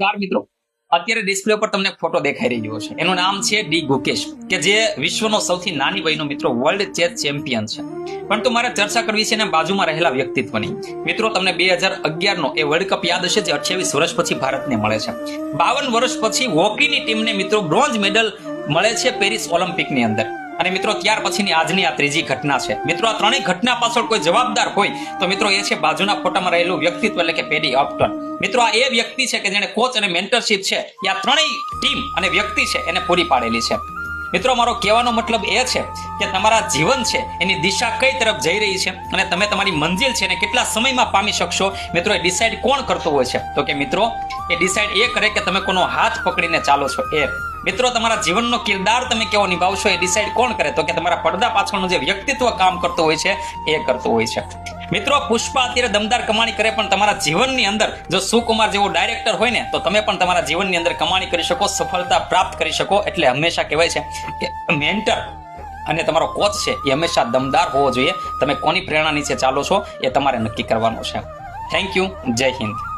નમસ્કાર મિત્રો, અત્યારે ડિસ્પ્લે પર તમને ફોટો દેખાઈ રહ્યો છે. એનું નામ છે ડી ગુકેશ, કે જે વિશ્વનો સૌથી નાની વયનો મિત્રો વર્લ્ડ ચેસ ચેમ્પિયન છે. પરંતુ મારે ચર્ચા કરવી છે ને બાજુમાં રહેલા વ્યક્તિત્વની. મિત્રો, તમને 2011 નો એ વર્લ્ડ કપ યાદ હશે, જે 28 વર્ષ પછી ભારતને મળે છે. 52 વર્ષ પછી હોકીની ટીમને મિત્રો બ્રોન્ઝ મેડલ મળે છે પેરિસ ઓલિમ્પિકની અંદર. અને મિત્રો, ત્યાર પછીની આજની આ ત્રીજી ઘટના છે. મિત્રો, આ ત્રણેય ઘટના પાછળ કોઈ જવાબદાર હોય તો મિત્રો એ છે બાજુના ફોટામાં રહેલું વ્યક્તિત્વ, એટલે કે પેડી અપટન. મિત્રો, આ એ વ્યક્તિ છે કે જેને કોચ અને મેન્ટરશિપ છે એ આ ત્રણેય ટીમ અને વ્યક્તિ છે એને પૂરી પાડેલી છે. મિત્રો, મારો કહેવાનો મતલબ એ છે કે તમારા જીવન છે એની દિશા કઈ તરફ જઈ રહી છે અને તમે તમારી મંજિલ છે એને કેટલા સમયમાં પામી શકશો, મિત્રો એ ડિસાઈડ કોણ કરતું હોય છે? તો કે મિત્રો, એ ડિસાઈડ એ કરે કે તમે કોનો હાથ પકડીને ચાલો છો એ. મિત્રો, તમારા જીવનનો કિરદાર તમે કેવો નિભાવશો એ ડિસાઈડ કોણ કરે? તો કે તમારા પડદા પાછળનું જે વ્યક્તિત્વ કામ કરતું હોય છે એ કરતું હોય છે. મિત્રો, પુષ્પા અત્યારે દમદાર કમાણી કરે, પણ તમારા જીવનની અંદર જો સુકુમાર જેવો ડાયરેક્ટર હોય ને તો તમે પણ તમારા જીવનની અંદર કમાણી કરી શકો, સફળતા પ્રાપ્ત કરી શકો. એટલે હંમેશા કહેવાય છે કે મેન્ટર અને તમારો કોચ છે એ હંમેશા દમદાર હોવો જોઈએ. તમે કોની પ્રેરણા નીચે ચાલો છો એ તમારે નક્કી કરવાનું છે. Thank you. જય હિન્દ.